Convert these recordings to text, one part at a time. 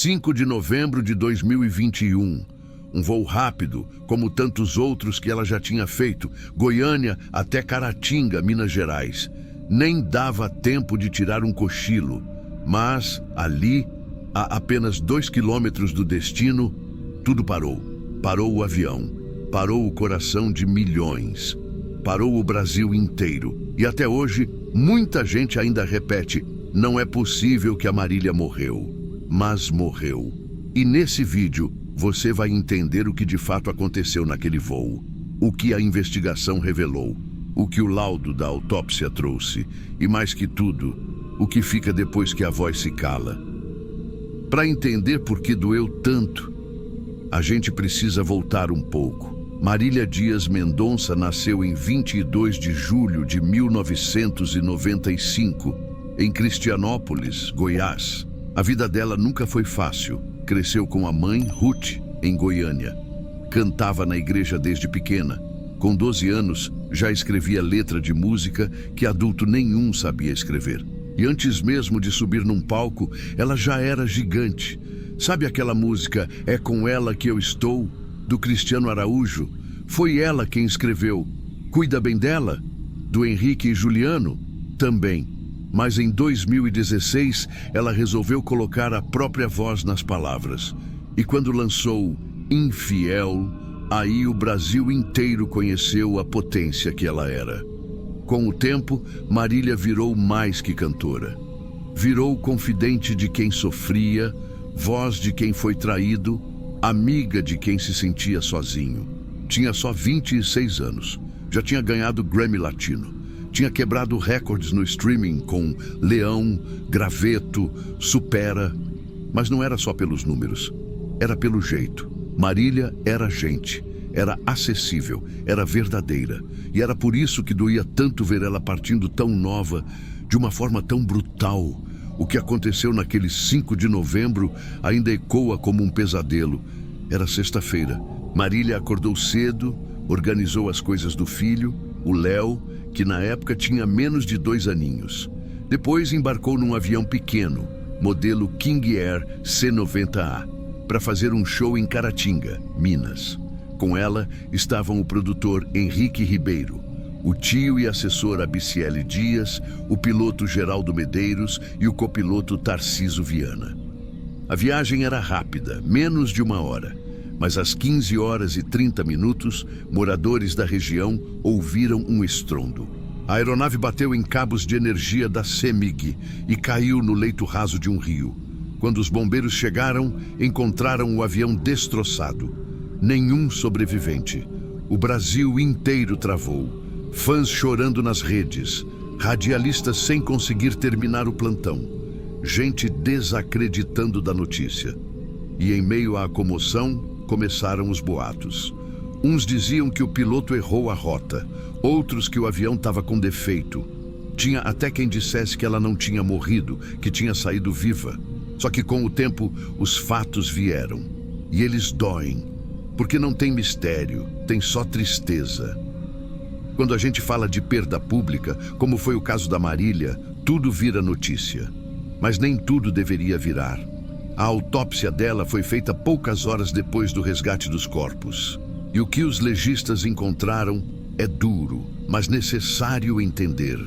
5 de novembro de 2021. Um voo rápido, como tantos outros que ela já tinha feito, Goiânia até Caratinga, Minas Gerais. Nem dava tempo de tirar um cochilo. Mas, ali, a apenas 2 quilômetros do destino, tudo parou. Parou o avião. Parou o coração de milhões. Parou o Brasil inteiro. E até hoje, muita gente ainda repete: não é possível que a Marília morreu. Mas morreu. E nesse vídeo, você vai entender o que de fato aconteceu naquele voo, o que a investigação revelou, o que o laudo da autópsia trouxe e, mais que tudo, o que fica depois que a voz se cala. Para entender por que doeu tanto, a gente precisa voltar um pouco. Marília Dias Mendonça nasceu em 22 de julho de 1995, em Cristianópolis, Goiás. A vida dela nunca foi fácil. Cresceu com a mãe, Ruth, em Goiânia. Cantava na igreja desde pequena. Com 12 anos, já escrevia letra de música que adulto nenhum sabia escrever. E antes mesmo de subir num palco, ela já era gigante. Sabe aquela música "É com ela que eu estou", do Cristiano Araújo? Foi ela quem escreveu "Cuida bem dela", do Henrique e Juliano? Também. Mas em 2016, ela resolveu colocar a própria voz nas palavras. E quando lançou Infiel, aí o Brasil inteiro conheceu a potência que ela era. Com o tempo, Marília virou mais que cantora. Virou confidente de quem sofria, voz de quem foi traído, amiga de quem se sentia sozinho. Tinha só 26 anos. Já tinha ganhado Grammy Latino. Tinha quebrado recordes no streaming com Leão, Graveto, Supera. Mas não era só pelos números, era pelo jeito. Marília era gente, era acessível, era verdadeira. E era por isso que doía tanto ver ela partindo tão nova, de uma forma tão brutal. O que aconteceu naquele 5 de novembro ainda ecoa como um pesadelo. Era sexta-feira. Marília acordou cedo, organizou as coisas do filho, o Léo, que na época tinha menos de 2 aninhos. Depois embarcou num avião pequeno, modelo King Air C-90A, para fazer um show em Caratinga, Minas. Com ela estavam o produtor Henrique Ribeiro, o tio e assessor Abiciele Dias, o piloto Geraldo Medeiros e o copiloto Tarciso Viana. A viagem era rápida, menos de 1 hora. Mas às 15 horas e 30 minutos, moradores da região ouviram um estrondo. A aeronave bateu em cabos de energia da CEMIG e caiu no leito raso de um rio. Quando os bombeiros chegaram, encontraram o avião destroçado. Nenhum sobrevivente. O Brasil inteiro travou. Fãs chorando nas redes. Radialistas sem conseguir terminar o plantão. Gente desacreditando da notícia. E em meio à comoção, começaram os boatos. Uns diziam que o piloto errou a rota, outros que o avião estava com defeito. Tinha até quem dissesse que ela não tinha morrido, que tinha saído viva. Só que com o tempo, os fatos vieram. E eles doem, porque não tem mistério, tem só tristeza. Quando a gente fala de perda pública, como foi o caso da Marília, tudo vira notícia. Mas nem tudo deveria virar. A autópsia dela foi feita poucas horas depois do resgate dos corpos. E o que os legistas encontraram é duro, mas necessário entender.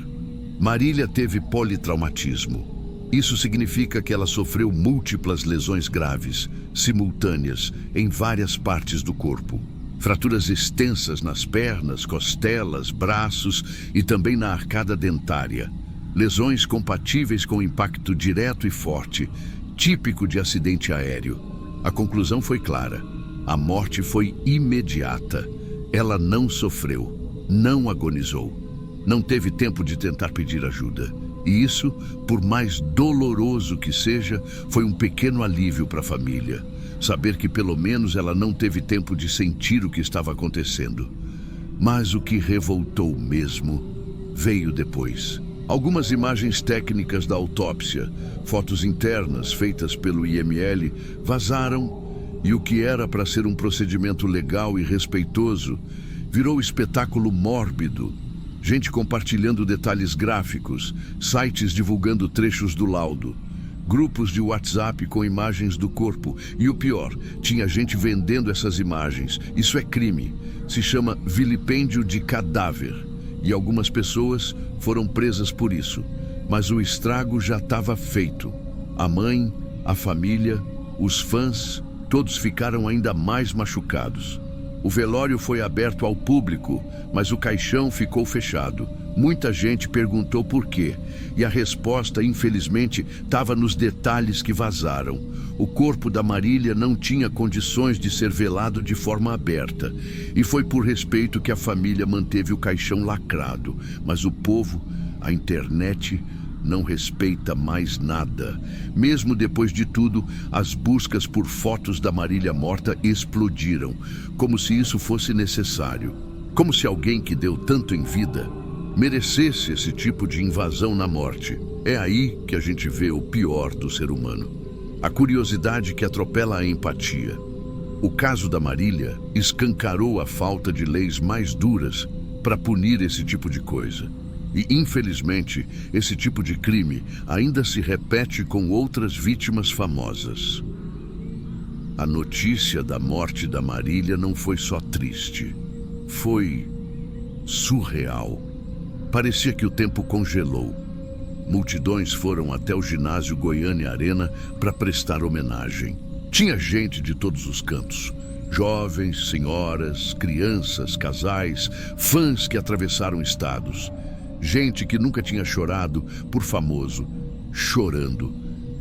Marília teve politraumatismo. Isso significa que ela sofreu múltiplas lesões graves, simultâneas, em várias partes do corpo. Fraturas extensas nas pernas, costelas, braços e também na arcada dentária. Lesões compatíveis com impacto direto e forte, típico de acidente aéreo. A conclusão foi clara. A morte foi imediata. Ela não sofreu, não agonizou. Não teve tempo de tentar pedir ajuda. E isso, por mais doloroso que seja, foi um pequeno alívio para a família. Saber que pelo menos ela não teve tempo de sentir o que estava acontecendo. Mas o que revoltou mesmo veio depois. Algumas imagens técnicas da autópsia, fotos internas feitas pelo IML, vazaram e o que era para ser um procedimento legal e respeitoso virou espetáculo mórbido. Gente compartilhando detalhes gráficos, sites divulgando trechos do laudo. grupos de WhatsApp com imagens do corpo. E o pior, tinha gente vendendo essas imagens. Isso é crime. Se chama vilipêndio de cadáver. E algumas pessoas foram presas por isso. Mas o estrago já estava feito. A mãe, a família, os fãs, todos ficaram ainda mais machucados. O velório foi aberto ao público, mas o caixão ficou fechado. Muita gente perguntou por quê, e a resposta, infelizmente, estava nos detalhes que vazaram. O corpo da Marília não tinha condições de ser velado de forma aberta, e foi por respeito que a família manteve o caixão lacrado. Mas o povo, a internet, não respeita mais nada. Mesmo depois de tudo, as buscas por fotos da Marília morta explodiram, como se isso fosse necessário. Como se alguém que deu tanto em vida merecesse esse tipo de invasão na morte. É aí que a gente vê o pior do ser humano. A curiosidade que atropela a empatia. O caso da Marília escancarou a falta de leis mais duras para punir esse tipo de coisa. E, infelizmente, esse tipo de crime ainda se repete com outras vítimas famosas. A notícia da morte da Marília não foi só triste. Foi surreal. Parecia que o tempo congelou. Multidões foram até o ginásio Goiânia Arena para prestar homenagem. Tinha gente de todos os cantos. Jovens, senhoras, crianças, casais, fãs que atravessaram estados. Gente que nunca tinha chorado por famoso, chorando.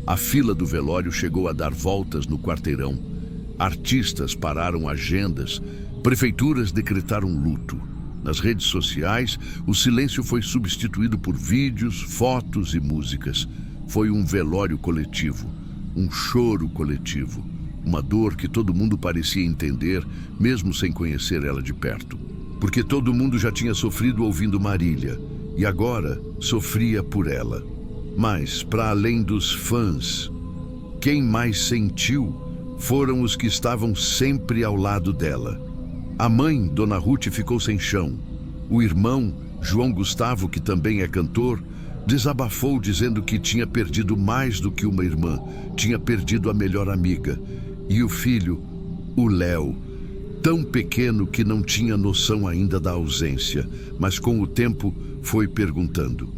A fila do velório chegou a dar voltas no quarteirão. Artistas pararam agendas, prefeituras decretaram luto. Nas redes sociais, o silêncio foi substituído por vídeos, fotos e músicas. Foi um velório coletivo, um choro coletivo, uma dor que todo mundo parecia entender, mesmo sem conhecer ela de perto. Porque todo mundo já tinha sofrido ouvindo Marília, e agora sofria por ela. Mas, para além dos fãs, quem mais sentiu foram os que estavam sempre ao lado dela. A mãe, Dona Ruth, ficou sem chão. O irmão, João Gustavo, que também é cantor, desabafou dizendo que tinha perdido mais do que uma irmã, tinha perdido a melhor amiga. E o filho, o Léo, tão pequeno que não tinha noção ainda da ausência, mas com o tempo foi perguntando.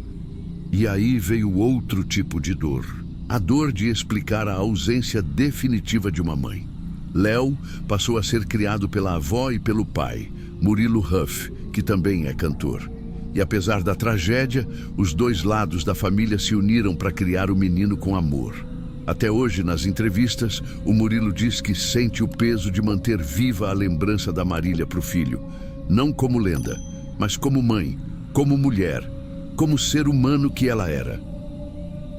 E aí veio outro tipo de dor. A dor de explicar a ausência definitiva de uma mãe. Léo passou a ser criado pela avó e pelo pai, Murilo Huff, que também é cantor. E apesar da tragédia, os dois lados da família se uniram para criar o menino com amor. Até hoje, nas entrevistas, o Murilo diz que sente o peso de manter viva a lembrança da Marília para o filho. Não como lenda, mas como mãe, como mulher, como ser humano que ela era.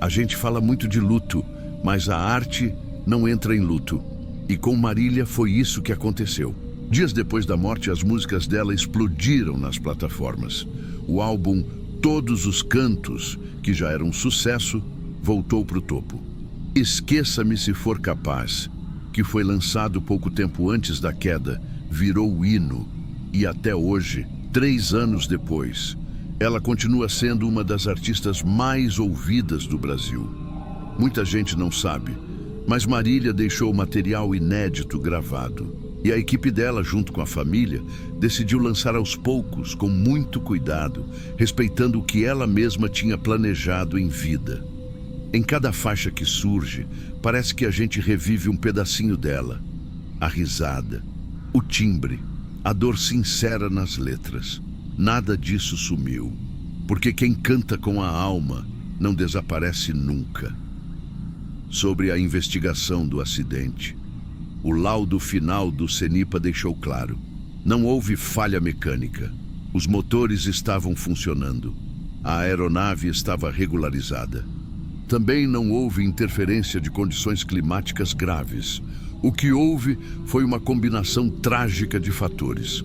A gente fala muito de luto, mas a arte não entra em luto. E com Marília foi isso que aconteceu. Dias depois da morte, as músicas dela explodiram nas plataformas. O álbum Todos os Cantos, que já era um sucesso, voltou para o topo. Esqueça-me se for capaz, que foi lançado pouco tempo antes da queda, virou o hino. E até hoje, 3 anos depois, ela continua sendo uma das artistas mais ouvidas do Brasil. Muita gente não sabe, mas Marília deixou material inédito gravado. E a equipe dela, junto com a família, decidiu lançar aos poucos, com muito cuidado, respeitando o que ela mesma tinha planejado em vida. Em cada faixa que surge, parece que a gente revive um pedacinho dela. A risada, o timbre, a dor sincera nas letras. Nada disso sumiu, porque quem canta com a alma não desaparece nunca. Sobre a investigação do acidente, o laudo final do CENIPA deixou claro: não houve falha mecânica. Os motores estavam funcionando. A aeronave estava regularizada. Também não houve interferência de condições climáticas graves. O que houve foi uma combinação trágica de fatores.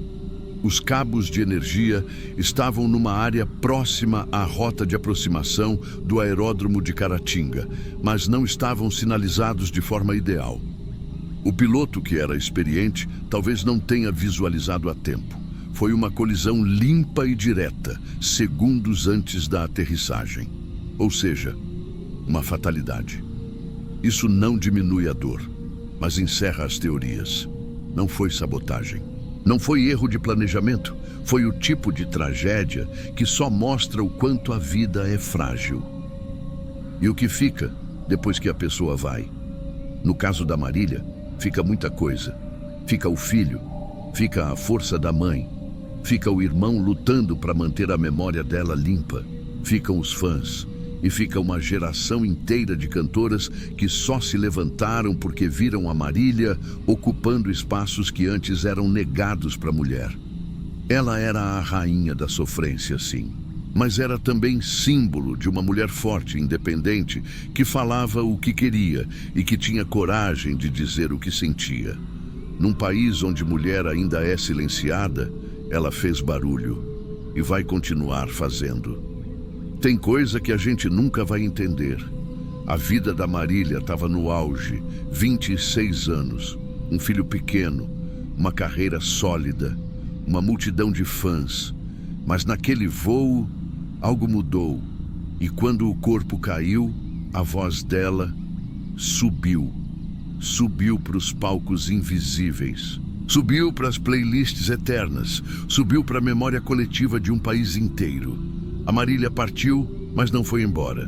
Os cabos de energia estavam numa área próxima à rota de aproximação do aeródromo de Caratinga, mas não estavam sinalizados de forma ideal. O piloto, que era experiente, talvez não tenha visualizado a tempo. Foi uma colisão limpa e direta, segundos antes da aterrissagem. Ou seja, uma fatalidade. Isso não diminui a dor, mas encerra as teorias. Não foi sabotagem. Não foi erro de planejamento. Foi o tipo de tragédia que só mostra o quanto a vida é frágil. E o que fica depois que a pessoa vai? No caso da Marília, fica muita coisa. Fica o filho, fica a força da mãe, fica o irmão lutando para manter a memória dela limpa, ficam os fãs e fica uma geração inteira de cantoras que só se levantaram porque viram a Marília ocupando espaços que antes eram negados para a mulher. Ela era a rainha da sofrência, sim, mas era também símbolo de uma mulher forte e independente que falava o que queria e que tinha coragem de dizer o que sentia. Num país onde mulher ainda é silenciada, ela fez barulho e vai continuar fazendo. Tem coisa que a gente nunca vai entender. A vida da Marília estava no auge, 26 anos, um filho pequeno, uma carreira sólida, uma multidão de fãs. Mas naquele voo, algo mudou. E quando o corpo caiu, a voz dela subiu. Subiu para os palcos invisíveis. Subiu para as playlists eternas. Subiu para a memória coletiva de um país inteiro. A Marília partiu, mas não foi embora.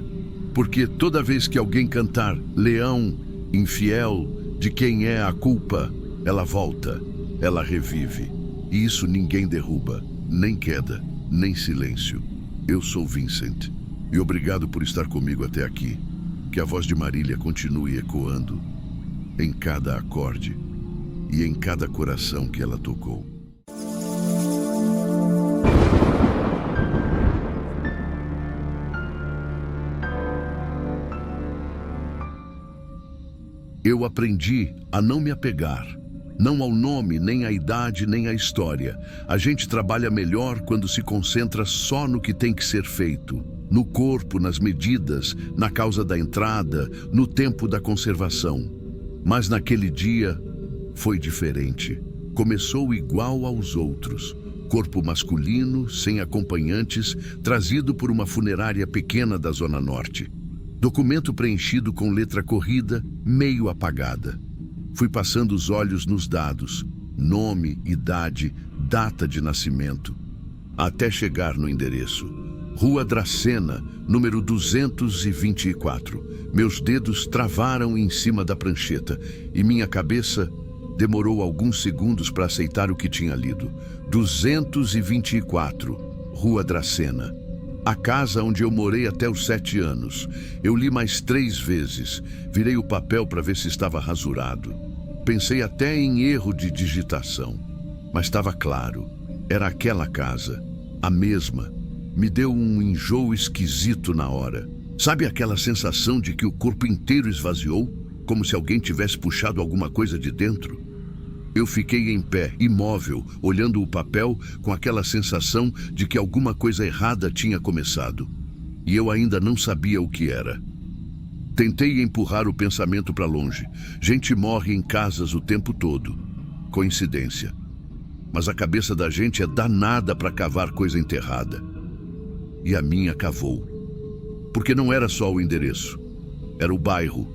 Porque toda vez que alguém cantar Leão, infiel, de quem é a culpa, ela volta, ela revive. E isso ninguém derruba, nem queda, nem silêncio. Eu sou Vincent. E obrigado por estar comigo até aqui. Que a voz de Marília continue ecoando em cada acorde e em cada coração que ela tocou. Eu aprendi a não me apegar, não ao nome, nem à idade, nem à história. A gente trabalha melhor quando se concentra só no que tem que ser feito. No corpo, nas medidas, na causa da entrada, no tempo da conservação. Mas naquele dia foi diferente. Começou igual aos outros. Corpo masculino, sem acompanhantes, trazido por uma funerária pequena da Zona Norte. Documento preenchido com letra corrida, meio apagada. Fui passando os olhos nos dados, nome, idade, data de nascimento, até chegar no endereço. Rua Dracena, número 224. Meus dedos travaram em cima da prancheta e minha cabeça demorou alguns segundos para aceitar o que tinha lido. 224, Rua Dracena. A casa onde eu morei até os 7 anos. Eu li mais 3 vezes. Virei o papel para ver se estava rasurado. Pensei até em erro de digitação. Mas estava claro. Era aquela casa. A mesma. Me deu um enjoo esquisito na hora. Sabe aquela sensação de que o corpo inteiro esvaziou? Como se alguém tivesse puxado alguma coisa de dentro? Eu fiquei em pé, imóvel, olhando o papel com aquela sensação de que alguma coisa errada tinha começado. E eu ainda não sabia o que era. Tentei empurrar o pensamento para longe. Gente morre em casas o tempo todo. Coincidência. Mas a cabeça da gente é danada para cavar coisa enterrada. E a minha cavou. Porque não era só o endereço. Era o bairro,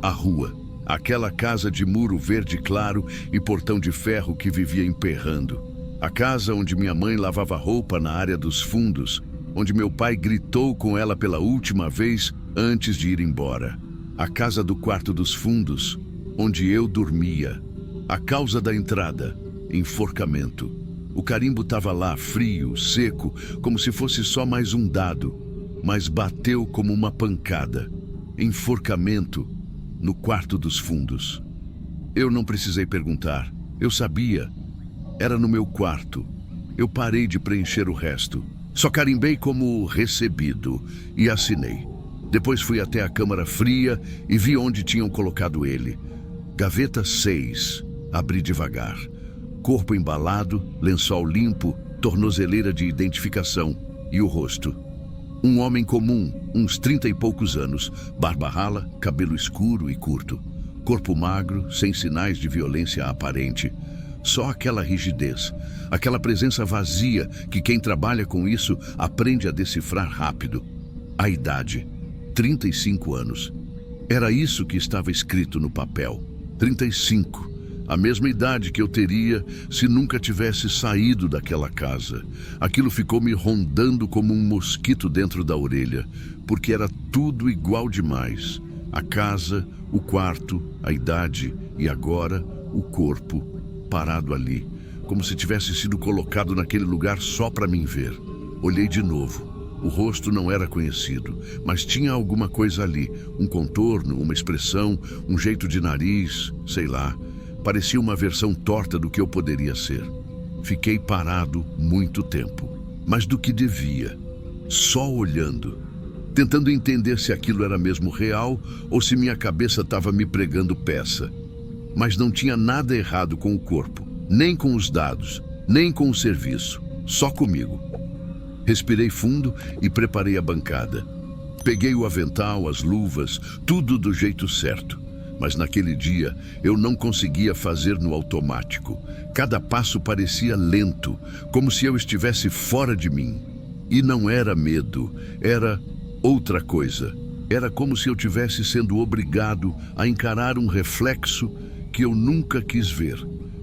a rua. Aquela casa de muro verde claro e portão de ferro que vivia emperrando. A casa onde minha mãe lavava roupa na área dos fundos, onde meu pai gritou com ela pela última vez antes de ir embora. A casa do quarto dos fundos, onde eu dormia. A causa da entrada, enforcamento. O carimbo estava lá, frio, seco, como se fosse só mais um dado, mas bateu como uma pancada. Enforcamento. No quarto dos fundos. Eu não precisei perguntar. Eu sabia. Era no meu quarto. Eu parei de preencher o resto. Só carimbei como recebido e assinei. Depois fui até a câmara fria e vi onde tinham colocado ele. Gaveta 6. Abri devagar. Corpo embalado, lençol limpo, tornozeleira de identificação e o rosto. Um homem comum, uns 30 e poucos anos, barba rala, cabelo escuro e curto. Corpo magro, sem sinais de violência aparente. Só aquela rigidez, aquela presença vazia que quem trabalha com isso aprende a decifrar rápido. A idade, 35 anos. Era isso que estava escrito no papel. 35. A mesma idade que eu teria se nunca tivesse saído daquela casa. Aquilo ficou me rondando como um mosquito dentro da orelha, porque era tudo igual demais. A casa, o quarto, a idade e agora o corpo, parado ali, como se tivesse sido colocado naquele lugar só para mim ver. Olhei de novo. O rosto não era conhecido, mas tinha alguma coisa ali, um contorno, uma expressão, um jeito de nariz, sei lá. Parecia uma versão torta do que eu poderia ser. Fiquei parado muito tempo, mas do que devia, só olhando, tentando entender se aquilo era mesmo real ou se minha cabeça estava me pregando peça. Mas não tinha nada errado com o corpo, nem com os dados, nem com o serviço, só comigo. Respirei fundo e preparei a bancada. Peguei o avental, as luvas, tudo do jeito certo. Mas naquele dia eu não conseguia fazer no automático. Cada passo parecia lento, como se eu estivesse fora de mim. E não era medo, era outra coisa. Era como se eu tivesse sendo obrigado a encarar um reflexo que eu nunca quis ver.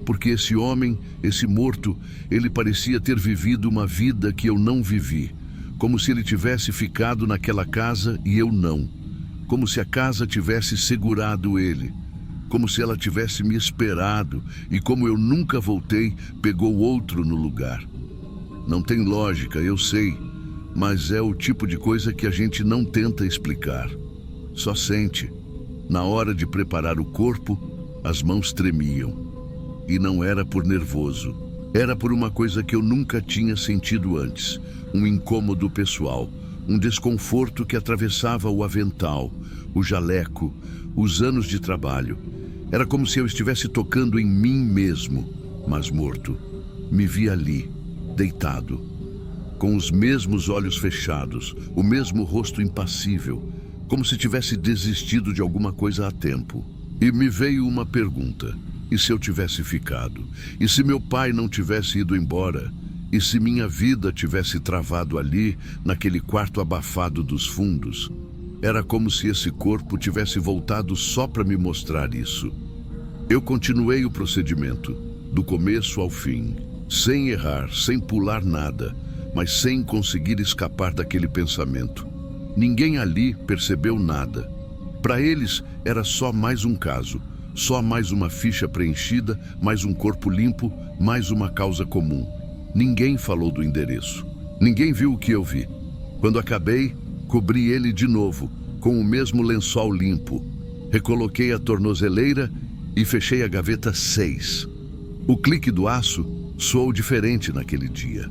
Porque esse homem, esse morto, ele parecia ter vivido uma vida que eu não vivi. Como se ele tivesse ficado naquela casa e eu não. Como se a casa tivesse segurado ele. Como se ela tivesse me esperado e como eu nunca voltei, pegou outro no lugar. Não tem lógica, eu sei, mas é o tipo de coisa que a gente não tenta explicar. Só sente. Na hora de preparar o corpo, as mãos tremiam. E não era por nervoso. Era por uma coisa que eu nunca tinha sentido antes. Um incômodo pessoal. Um desconforto que atravessava o avental, o jaleco, os anos de trabalho. Era como se eu estivesse tocando em mim mesmo, mas morto. Me vi ali, deitado, com os mesmos olhos fechados, o mesmo rosto impassível, como se tivesse desistido de alguma coisa há tempo. E me veio uma pergunta: e se eu tivesse ficado? E se meu pai não tivesse ido embora? E se minha vida tivesse travado ali, naquele quarto abafado dos fundos? Era como se esse corpo tivesse voltado só para me mostrar isso. Eu continuei o procedimento, do começo ao fim, sem errar, sem pular nada, mas sem conseguir escapar daquele pensamento. Ninguém ali percebeu nada. Para eles, era só mais um caso, só mais uma ficha preenchida, mais um corpo limpo, mais uma causa comum. Ninguém falou do endereço. Ninguém viu o que eu vi. Quando acabei, cobri ele de novo, com o mesmo lençol limpo. Recoloquei a tornozeleira e fechei a gaveta 6. O clique do aço soou diferente naquele dia.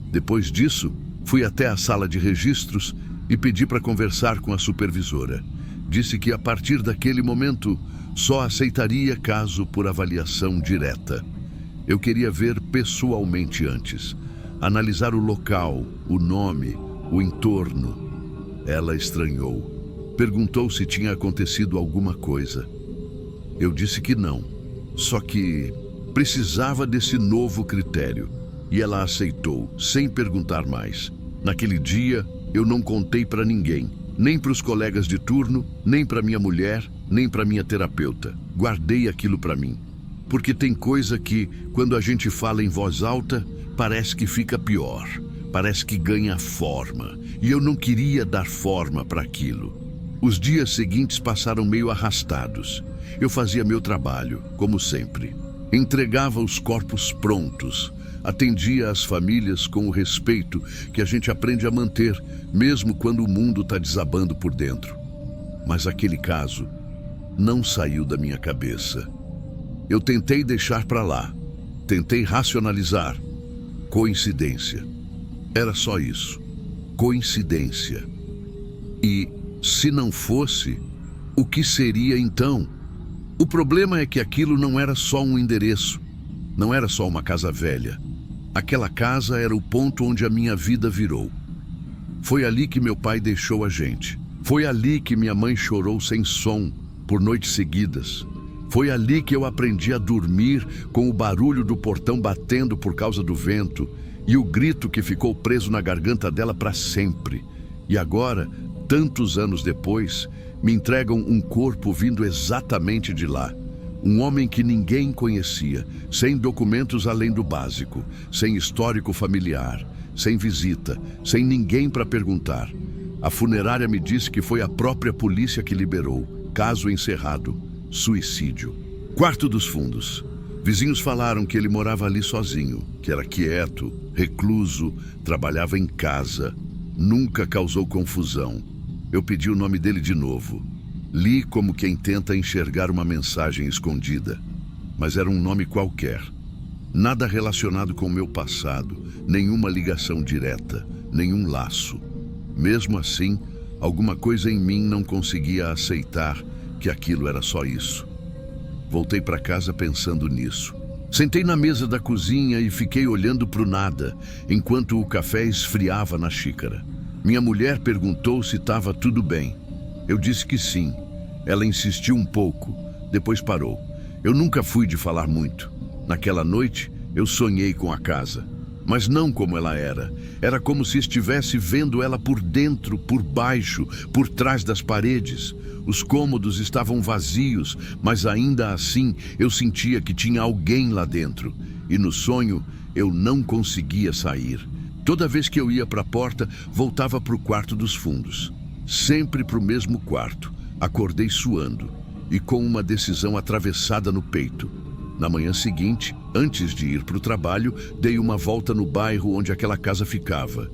Depois disso, fui até a sala de registros e pedi para conversar com a supervisora. Disse que a partir daquele momento só aceitaria caso por avaliação direta. Eu queria ver pessoalmente antes, analisar o local, o nome, o entorno. Ela estranhou. Perguntou se tinha acontecido alguma coisa. Eu disse que não, só que precisava desse novo critério. E ela aceitou, sem perguntar mais. Naquele dia, eu não contei para ninguém, nem para os colegas de turno, nem para minha mulher, nem para minha terapeuta. Guardei aquilo para mim. Porque tem coisa que, quando a gente fala em voz alta, parece que fica pior, parece que ganha forma. E eu não queria dar forma para aquilo. Os dias seguintes passaram meio arrastados. Eu fazia meu trabalho, como sempre. Entregava os corpos prontos. Atendia as famílias com o respeito que a gente aprende a manter, mesmo quando o mundo está desabando por dentro. Mas aquele caso não saiu da minha cabeça. Eu tentei deixar para lá, tentei racionalizar. Coincidência. Era só isso. Coincidência. E, se não fosse, o que seria então? O problema é que aquilo não era só um endereço, não era só uma casa velha. Aquela casa era o ponto onde a minha vida virou. Foi ali que meu pai deixou a gente. Foi ali que minha mãe chorou sem som por noites seguidas. Foi ali que eu aprendi a dormir com o barulho do portão batendo por causa do vento e o grito que ficou preso na garganta dela para sempre. E agora, tantos anos depois, Me entregam um corpo vindo exatamente de lá. Um homem que ninguém conhecia, sem documentos além do básico, sem histórico familiar, sem visita, sem ninguém para perguntar. A funerária me disse que foi a própria polícia que liberou. Caso encerrado. Suicídio. Quarto dos fundos. Vizinhos falaram que ele morava ali sozinho, que era quieto, recluso, trabalhava em casa, nunca causou confusão. Eu pedi o nome dele de novo. Li como quem tenta enxergar uma mensagem escondida, mas era um nome qualquer. Nada relacionado com o meu passado, nenhuma ligação direta, nenhum laço. Mesmo assim, alguma coisa em mim não conseguia aceitar que aquilo era só isso. Voltei para casa pensando nisso. Sentei na mesa da cozinha e fiquei olhando para o nada, enquanto o café esfriava na xícara. Minha mulher perguntou se estava tudo bem. Eu disse que sim. Ela insistiu um pouco, depois parou. Eu nunca fui de falar muito. Naquela noite, eu sonhei com a casa. Mas não como ela era. Era como se estivesse vendo ela por dentro, por baixo, por trás das paredes. Os cômodos estavam vazios, mas ainda assim eu sentia que tinha alguém lá dentro. E no sonho, eu não conseguia sair. Toda vez que eu ia para a porta, voltava para o quarto dos fundos. Sempre para o mesmo quarto. Acordei suando e com uma decisão atravessada no peito. Na manhã seguinte, antes de ir para o trabalho, dei uma volta no bairro onde aquela casa ficava.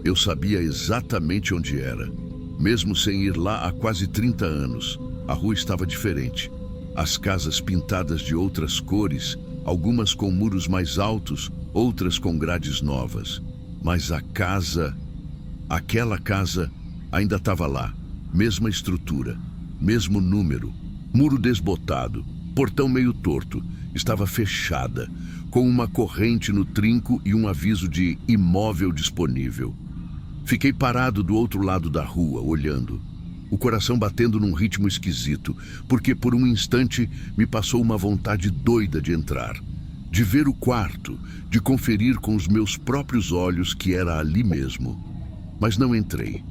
Eu sabia exatamente onde era. Mesmo sem ir lá há quase 30 anos, a rua estava diferente. As casas pintadas de outras cores, algumas com muros mais altos, outras com grades novas. Mas aquela casa ainda estava lá. Mesma estrutura, mesmo número, muro desbotado, portão meio torto, estava fechada, com uma corrente no trinco e um aviso de imóvel disponível. Fiquei parado do outro lado da rua, olhando, o coração batendo num ritmo esquisito, porque por um instante me passou uma vontade doida de entrar, de ver o quarto, de conferir com os meus próprios olhos que era ali mesmo. Mas não entrei,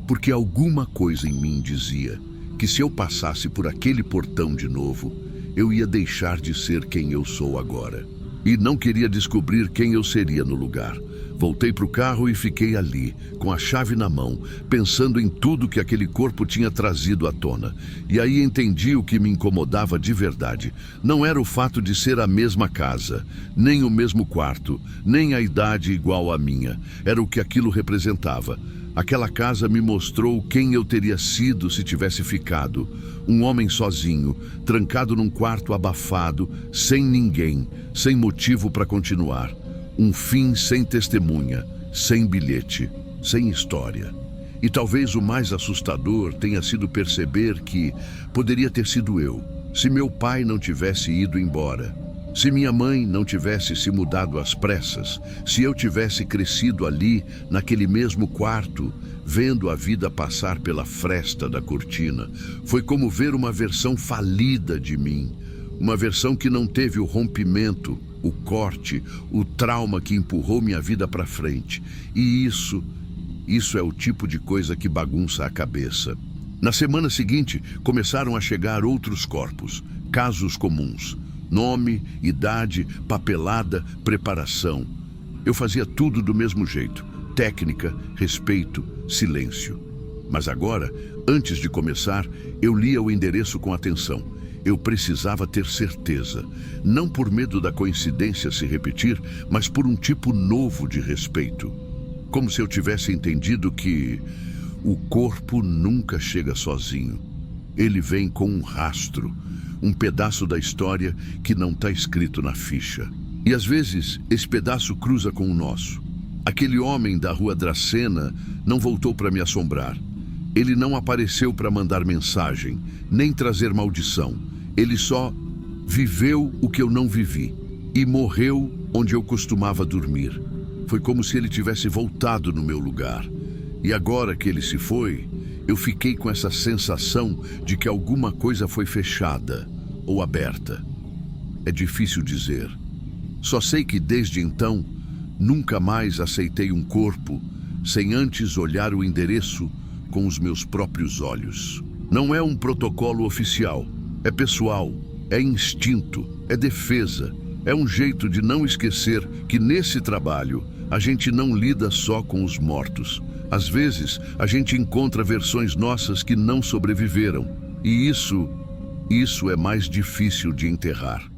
porque alguma coisa em mim dizia que se eu passasse por aquele portão de novo, eu ia deixar de ser quem eu sou agora. E não queria descobrir quem eu seria no lugar. Voltei para o carro e fiquei ali, com a chave na mão, pensando em tudo que aquele corpo tinha trazido à tona. E aí entendi o que me incomodava de verdade. Não era o fato de ser a mesma casa, nem o mesmo quarto, nem a idade igual à minha. Era o que aquilo representava. Aquela casa me mostrou quem eu teria sido se tivesse ficado. Um homem sozinho, trancado num quarto abafado, sem ninguém, sem motivo para continuar. Um fim sem testemunha, sem bilhete, sem história. E talvez o mais assustador tenha sido perceber que poderia ter sido eu, se meu pai não tivesse ido embora. Se minha mãe não tivesse se mudado às pressas, se eu tivesse crescido ali, naquele mesmo quarto, vendo a vida passar pela fresta da cortina, foi como ver uma versão falida de mim, uma versão que não teve o rompimento, o corte, o trauma que empurrou minha vida para frente. E isso é o tipo de coisa que bagunça a cabeça. Na semana seguinte, começaram a chegar outros corpos, casos comuns. Nome, idade, papelada, preparação. Eu fazia tudo do mesmo jeito. Técnica, respeito, silêncio. Mas agora, antes de começar, eu lia o endereço com atenção. Eu precisava ter certeza. Não por medo da coincidência se repetir, mas por um tipo novo de respeito. Como se eu tivesse entendido que o corpo nunca chega sozinho. Ele vem com um rastro. Um pedaço da história que não está escrito na ficha. E às vezes, esse pedaço cruza com o nosso. Aquele homem da rua Dracena não voltou para me assombrar. Ele não apareceu para mandar mensagem, nem trazer maldição. Ele só viveu o que eu não vivi e morreu onde eu costumava dormir. Foi como se ele tivesse voltado no meu lugar. E agora que ele se foi, eu fiquei com essa sensação de que alguma coisa foi fechada ou aberta. É difícil dizer. Só sei que desde então, nunca mais aceitei um corpo sem antes olhar o endereço com os meus próprios olhos. Não é um protocolo oficial, é pessoal, é instinto, é defesa, é um jeito de não esquecer que nesse trabalho a gente não lida só com os mortos. Às vezes, a gente encontra versões nossas que não sobreviveram, e isso é mais difícil de enterrar.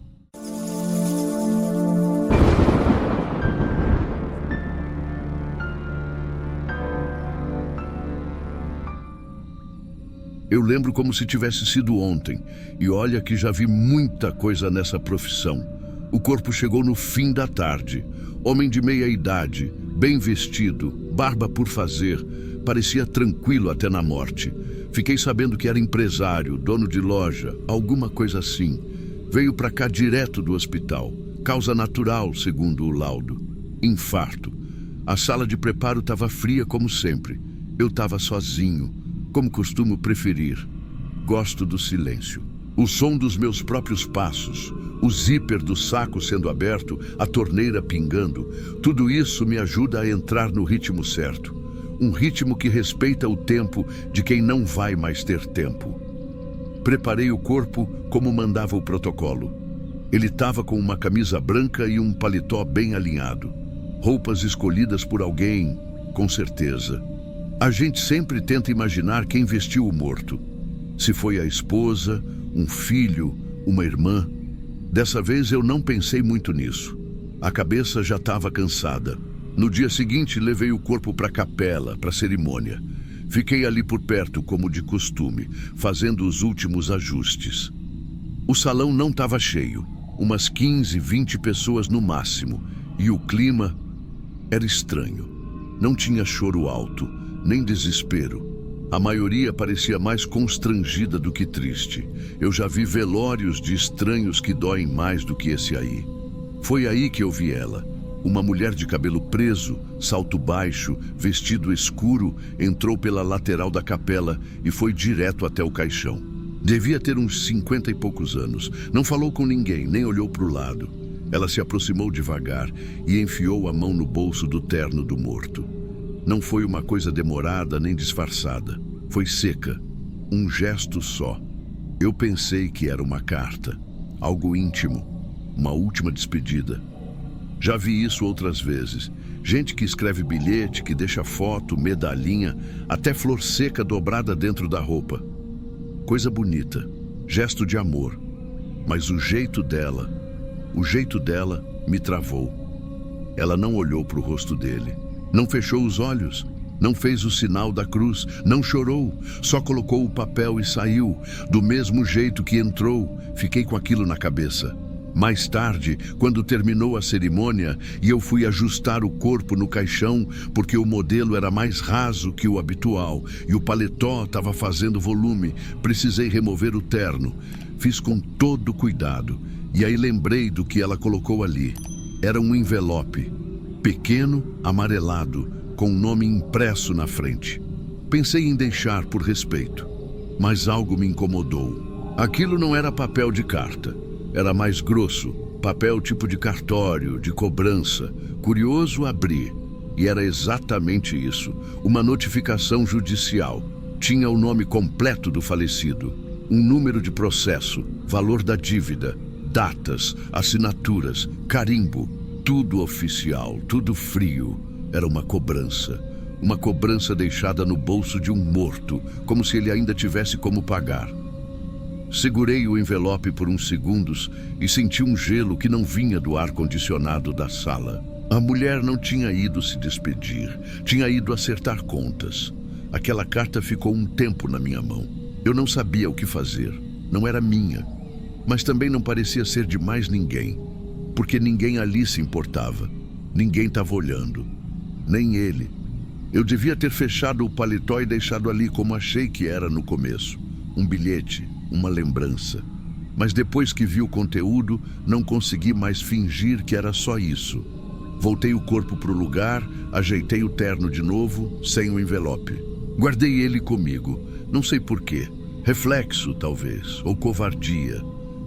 Eu lembro como se tivesse sido ontem, e olha que já vi muita coisa nessa profissão. O corpo chegou no fim da tarde. Homem de meia idade, bem vestido, barba por fazer, parecia tranquilo até na morte. Fiquei sabendo que era empresário, dono de loja, alguma coisa assim. Veio para cá direto do hospital. Causa natural, segundo o laudo. Infarto. A sala de preparo estava fria como sempre. Eu estava sozinho, como costumo preferir. Gosto do silêncio. O som dos meus próprios passos, o zíper do saco sendo aberto, a torneira pingando, tudo isso me ajuda a entrar no ritmo certo. Um ritmo que respeita o tempo de quem não vai mais ter tempo. Preparei o corpo como mandava o protocolo. Ele estava com uma camisa branca e um paletó bem alinhado. Roupas escolhidas por alguém, com certeza. A gente sempre tenta imaginar quem vestiu o morto. Se foi a esposa, um filho, uma irmã. Dessa vez eu não pensei muito nisso. A cabeça já estava cansada. No dia seguinte levei o corpo para a capela, para a cerimônia. Fiquei ali por perto, como de costume, fazendo os últimos ajustes. O salão não estava cheio, umas 15, 20 pessoas no máximo, e o clima era estranho. Não tinha choro alto, nem desespero. A maioria parecia mais constrangida do que triste. Eu já vi velórios de estranhos que doem mais do que esse aí. Foi aí que eu vi ela. Uma mulher de cabelo preso, salto baixo, vestido escuro, entrou pela lateral da capela e foi direto até o caixão. Devia ter uns 50 e poucos anos. Não falou com ninguém, nem olhou para o lado. Ela se aproximou devagar e enfiou a mão no bolso do terno do morto. Não foi uma coisa demorada nem disfarçada. Foi seca. Um gesto só. Eu pensei que era uma carta. Algo íntimo. Uma última despedida. Já vi isso outras vezes. Gente que escreve bilhete, que deixa foto, medalhinha, até flor seca dobrada dentro da roupa. Coisa bonita. Gesto de amor. Mas o jeito dela me travou. Ela não olhou para o rosto dele. Não fechou os olhos, não fez o sinal da cruz, não chorou, só colocou o papel e saiu, do mesmo jeito que entrou. Fiquei com aquilo na cabeça. Mais tarde, quando terminou a cerimônia e eu fui ajustar o corpo no caixão, porque o modelo era mais raso que o habitual e o paletó estava fazendo volume, precisei remover o terno. Fiz com todo cuidado e aí lembrei do que ela colocou ali. Era um envelope. Pequeno, amarelado, com um nome impresso na frente. Pensei em deixar por respeito, mas algo me incomodou. Aquilo não era papel de carta, era mais grosso, papel tipo de cartório, de cobrança. Curioso, abri, e era exatamente isso, uma notificação judicial. Tinha o nome completo do falecido, um número de processo, valor da dívida, datas, assinaturas, carimbo. Tudo oficial, tudo frio. Era uma cobrança deixada no bolso de um morto, como se ele ainda tivesse como pagar. Segurei o envelope por uns segundos e senti um gelo que não vinha do ar-condicionado da sala. A mulher não tinha ido se despedir, tinha ido acertar contas. Aquela carta ficou um tempo na minha mão. Eu não sabia o que fazer, não era minha, mas também não parecia ser de mais ninguém. Porque ninguém ali se importava. Ninguém estava olhando. Nem ele. Eu devia ter fechado o paletó e deixado ali como achei que era no começo. Um bilhete, uma lembrança. Mas depois que vi o conteúdo, não consegui mais fingir que era só isso. Voltei o corpo para o lugar, ajeitei o terno de novo, sem o envelope. Guardei ele comigo. Não sei porquê. Reflexo, talvez, ou covardia.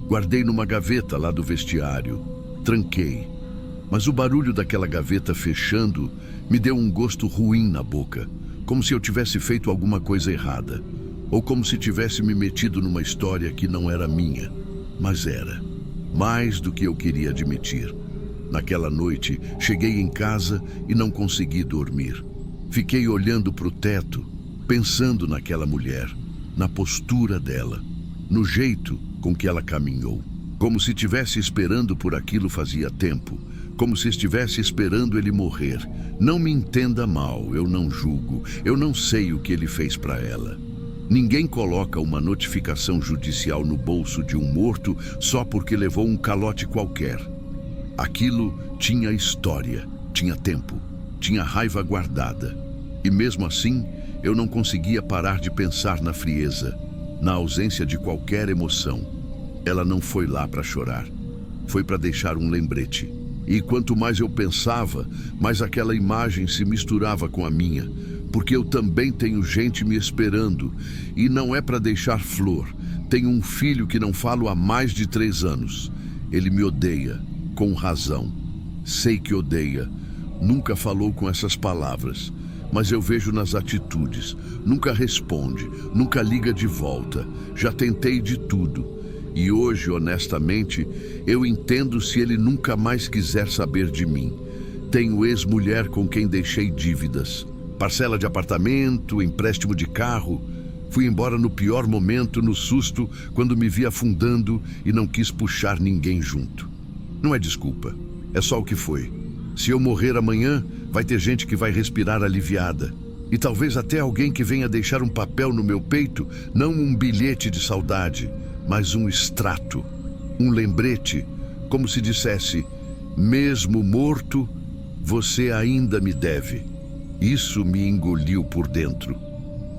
Guardei numa gaveta lá do vestiário. Tranquei, mas o barulho daquela gaveta fechando me deu um gosto ruim na boca, como se eu tivesse feito alguma coisa errada. ou como se tivesse me metido numa história que não era minha, mas era. Mais do que eu queria admitir. Naquela noite, cheguei em casa e não consegui dormir. Fiquei olhando para o teto, pensando naquela mulher, na postura dela, no jeito com que ela caminhou. Como se estivesse esperando por aquilo fazia tempo, como se estivesse esperando ele morrer. Não me entenda mal, eu não julgo, eu não sei o que ele fez para ela. Ninguém coloca uma notificação judicial no bolso de um morto só porque levou um calote qualquer. Aquilo tinha história, tinha tempo, tinha raiva guardada. E mesmo assim, eu não conseguia parar de pensar na frieza, na ausência de qualquer emoção. Ela não foi lá para chorar, foi para deixar um lembrete. E quanto mais eu pensava, mais aquela imagem se misturava com a minha, porque eu também tenho gente me esperando, e não é para deixar flor. Tenho um filho que não falo há mais de 3 anos. Ele me odeia, com razão. Sei que odeia. Nunca falou com essas palavras, mas eu vejo nas atitudes. Nunca responde, nunca liga de volta. Já tentei de tudo. E hoje, honestamente, eu entendo se ele nunca mais quiser saber de mim. Tenho ex-mulher com quem deixei dívidas. Parcela de apartamento, empréstimo de carro. Fui embora no pior momento, no susto, quando me vi afundando e não quis puxar ninguém junto. Não é desculpa, é só o que foi. Se eu morrer amanhã, vai ter gente que vai respirar aliviada. E talvez até alguém que venha deixar um papel no meu peito, não um bilhete de saudade, mas um extrato, um lembrete, como se dissesse: mesmo morto, você ainda me deve. Isso me engoliu por dentro.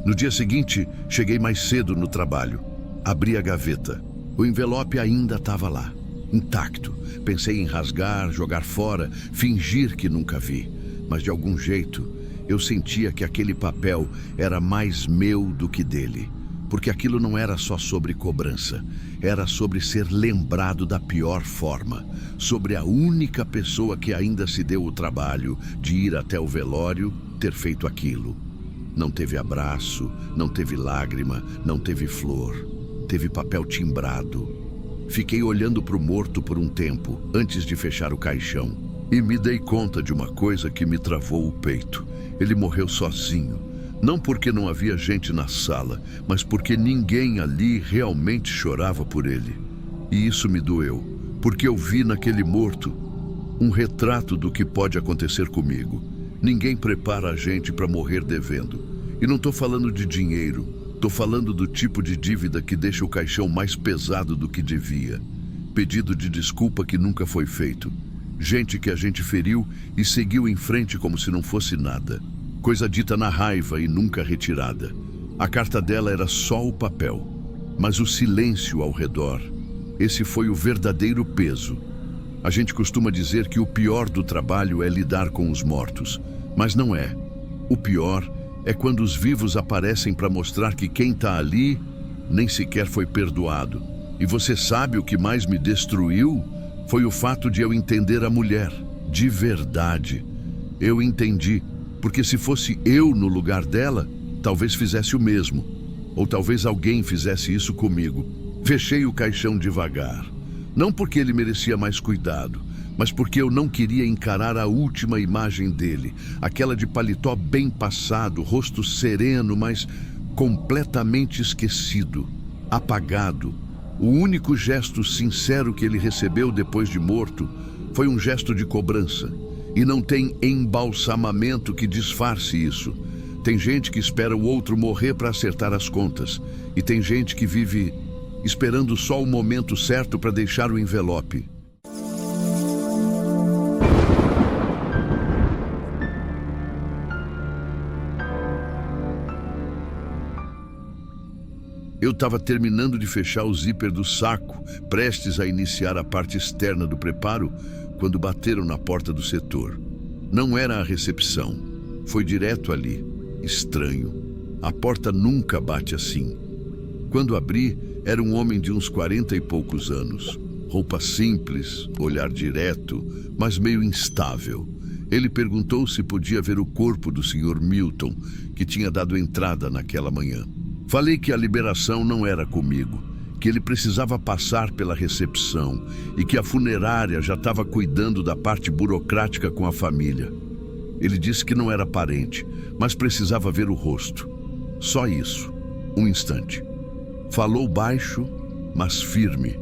No dia seguinte, cheguei mais cedo no trabalho. Abri a gaveta. O envelope ainda estava lá, intacto. Pensei em rasgar, jogar fora, fingir que nunca vi. Mas de algum jeito, eu sentia que aquele papel era mais meu do que dele. Porque aquilo não era só sobre cobrança, era sobre ser lembrado da pior forma, sobre a única pessoa que ainda se deu o trabalho de ir até o velório ter feito aquilo. Não teve abraço, não teve lágrima, não teve flor, teve papel timbrado. Fiquei olhando para o morto por um tempo, antes de fechar o caixão, e me dei conta de uma coisa que me travou o peito. Ele morreu sozinho. Não porque não havia gente na sala, mas porque ninguém ali realmente chorava por ele. E isso me doeu, porque eu vi naquele morto um retrato do que pode acontecer comigo. Ninguém prepara a gente para morrer devendo. E não estou falando de dinheiro, estou falando do tipo de dívida que deixa o caixão mais pesado do que devia. Pedido de desculpa que nunca foi feito. Gente que a gente feriu e seguiu em frente como se não fosse nada. Coisa dita na raiva e nunca retirada. A carta dela era só o papel, mas o silêncio ao redor. Esse foi o verdadeiro peso. A gente costuma dizer que o pior do trabalho é lidar com os mortos, mas não é. O pior é quando os vivos aparecem para mostrar que quem está ali nem sequer foi perdoado. E você sabe o que mais me destruiu? Foi o fato de eu entender a mulher, de verdade. Eu entendi. Porque se fosse eu no lugar dela, talvez fizesse o mesmo. Ou talvez alguém fizesse isso comigo. Fechei o caixão devagar. Não porque ele merecia mais cuidado, mas porque eu não queria encarar a última imagem dele. Aquela de paletó bem passado, rosto sereno, mas completamente esquecido, apagado. O único gesto sincero que ele recebeu depois de morto foi um gesto de cobrança. E não tem embalsamamento que disfarce isso. Tem gente que espera o outro morrer para acertar as contas. E tem gente que vive esperando só o momento certo para deixar o envelope. Eu estava terminando de fechar o zíper do saco, prestes a iniciar a parte externa do preparo, quando bateram na porta do setor. Não era a recepção. Foi direto ali. Estranho. A porta nunca bate assim. Quando abri, era um homem de uns 40 e poucos anos. Roupa simples, olhar direto, mas meio instável. Ele perguntou se podia ver o corpo do Sr. Milton, que tinha dado entrada naquela manhã. Falei que a liberação não era comigo, que ele precisava passar pela recepção e que a funerária já estava cuidando da parte burocrática com a família. Ele disse que não era parente, mas precisava ver o rosto. Só isso. Um instante. Falou baixo, mas firme,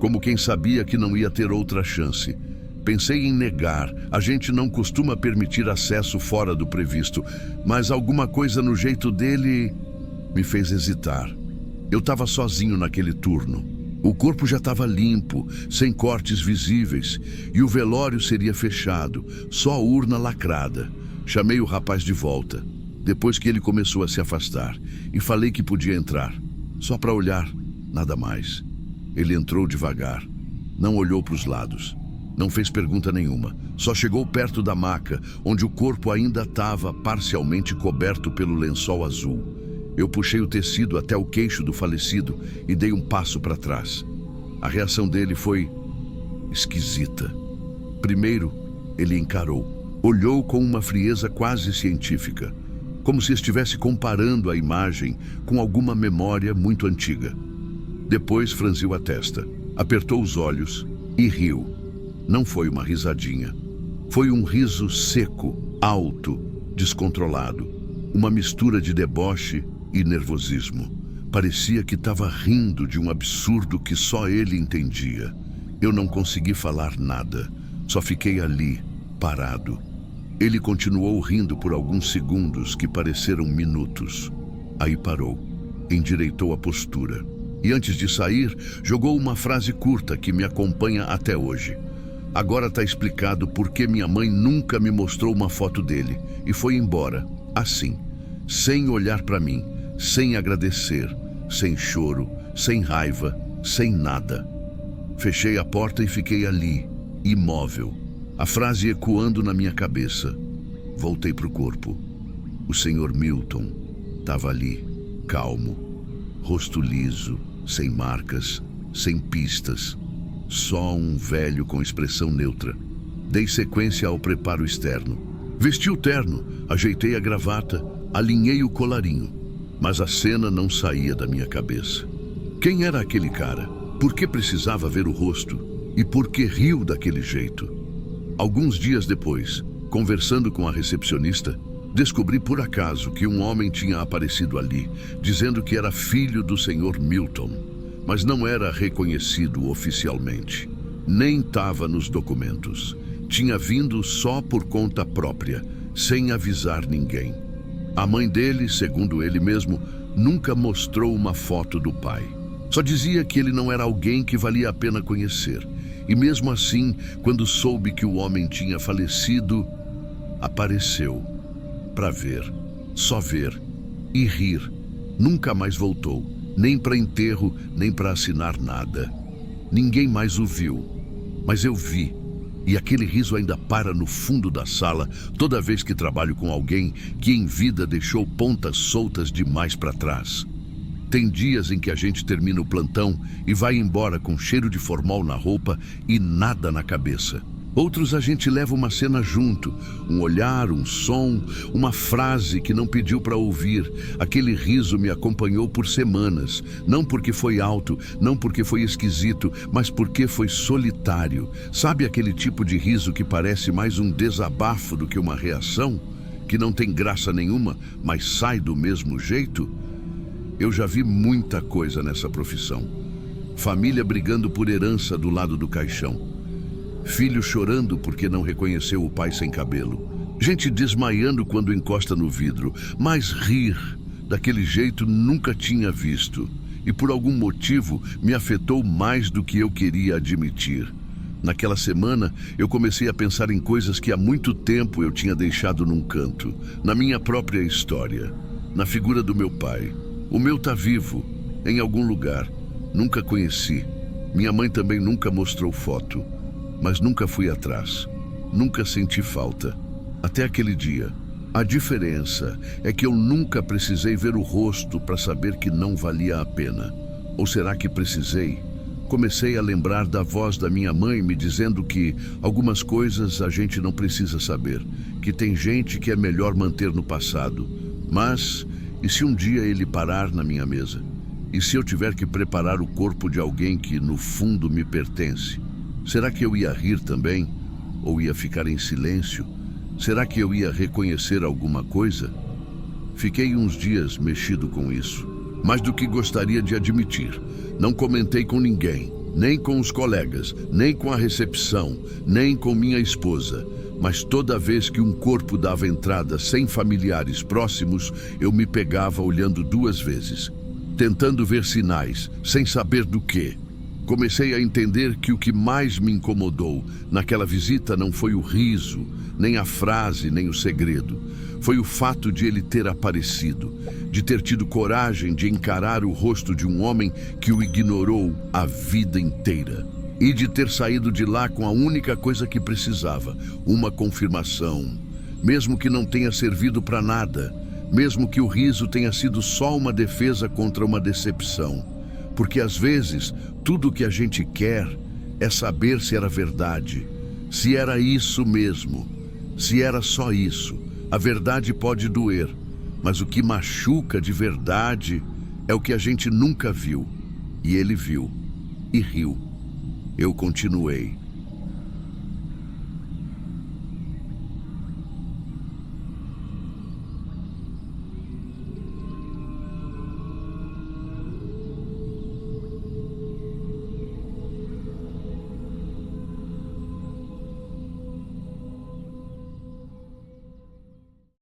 como quem sabia que não ia ter outra chance. Pensei em negar, a gente não costuma permitir acesso fora do previsto, mas alguma coisa no jeito dele me fez hesitar. Eu estava sozinho naquele turno. O corpo já estava limpo, sem cortes visíveis, e o velório seria fechado, só urna lacrada. Chamei o rapaz de volta, depois que ele começou a se afastar, e falei que podia entrar, só para olhar, nada mais. Ele entrou devagar, não olhou para os lados, não fez pergunta nenhuma, só chegou perto da maca, onde o corpo ainda estava parcialmente coberto pelo lençol azul. Eu puxei o tecido até o queixo do falecido e dei um passo para trás. A reação dele foi esquisita. Primeiro, ele encarou, olhou com uma frieza quase científica, como se estivesse comparando a imagem com alguma memória muito antiga. Depois franziu a testa, apertou os olhos e riu. Não foi uma risadinha. Foi um riso seco, alto, descontrolado. Uma mistura de deboche e nervosismo. Parecia que estava rindo de um absurdo que só ele entendia. Eu não consegui falar nada. Só fiquei ali, parado. Ele continuou rindo por alguns segundos que pareceram minutos. Aí parou, endireitou a postura. E antes de sair, jogou uma frase curta que me acompanha até hoje. Agora está explicado por que minha mãe nunca me mostrou uma foto dele. E foi embora, assim, sem olhar para mim, sem agradecer, sem choro, sem raiva, sem nada. Fechei a porta e fiquei ali, imóvel, a frase ecoando na minha cabeça. Voltei para o corpo. O Sr. Milton estava ali, calmo, rosto liso, sem marcas, sem pistas, só um velho com expressão neutra. Dei sequência ao preparo externo. Vesti o terno, ajeitei a gravata, alinhei o colarinho. Mas a cena não saía da minha cabeça. Quem era aquele cara? Por que precisava ver o rosto? E por que riu daquele jeito? Alguns dias depois, conversando com a recepcionista, descobri por acaso que um homem tinha aparecido ali, dizendo que era filho do Sr. Milton, mas não era reconhecido oficialmente. Nem estava nos documentos. Tinha vindo só por conta própria, sem avisar ninguém. A mãe dele, segundo ele mesmo, nunca mostrou uma foto do pai. Só dizia que ele não era alguém que valia a pena conhecer. E mesmo assim, quando soube que o homem tinha falecido, apareceu. Para ver, só ver e rir. Nunca mais voltou, nem para enterro, nem para assinar nada. Ninguém mais o viu, mas eu vi. E aquele riso ainda para no fundo da sala toda vez que trabalho com alguém que em vida deixou pontas soltas demais para trás. Tem dias em que a gente termina o plantão e vai embora com cheiro de formol na roupa e nada na cabeça. Outros a gente leva uma cena junto, um olhar, um som, uma frase que não pediu para ouvir. Aquele riso me acompanhou por semanas, não porque foi alto, não porque foi esquisito, mas porque foi solitário. Sabe aquele tipo de riso que parece mais um desabafo do que uma reação? Que não tem graça nenhuma, mas sai do mesmo jeito? Eu já vi muita coisa nessa profissão. Família brigando por herança do lado do caixão. Filho chorando porque não reconheceu o pai sem cabelo. Gente desmaiando quando encosta no vidro. Mas rir daquele jeito nunca tinha visto. E por algum motivo me afetou mais do que eu queria admitir. Naquela semana eu comecei a pensar em coisas que há muito tempo eu tinha deixado num canto. Na minha própria história. Na figura do meu pai. O meu tá vivo, em algum lugar. Nunca conheci. Minha mãe também nunca mostrou foto. Mas nunca fui atrás, nunca senti falta, até aquele dia. A diferença é que eu nunca precisei ver o rosto para saber que não valia a pena. Ou será que precisei? Comecei a lembrar da voz da minha mãe me dizendo que algumas coisas a gente não precisa saber, que tem gente que é melhor manter no passado. Mas E se um dia ele parar na minha mesa? E se eu tiver que preparar o corpo de alguém que, no fundo, me pertence? Será que eu ia rir também? Ou ia ficar em silêncio? Será que eu ia reconhecer alguma coisa? Fiquei uns dias mexido com isso, mais do que gostaria de admitir. Não comentei com ninguém, nem com os colegas, nem com a recepção, nem com minha esposa. Mas toda vez que um corpo dava entrada sem familiares próximos, eu me pegava olhando 2 vezes, tentando ver sinais, sem saber do quê. Comecei a entender que o que mais me incomodou naquela visita não foi o riso, nem a frase, nem o segredo. Foi o fato de ele ter aparecido, de ter tido coragem de encarar o rosto de um homem que o ignorou a vida inteira. E de ter saído de lá com a única coisa que precisava, uma confirmação. Mesmo que não tenha servido para nada, mesmo que o riso tenha sido só uma defesa contra uma decepção. Porque às vezes, tudo o que a gente quer é saber se era verdade, se era isso mesmo, se era só isso. A verdade pode doer, mas o que machuca de verdade é o que a gente nunca viu. E ele viu e riu. Eu continuei.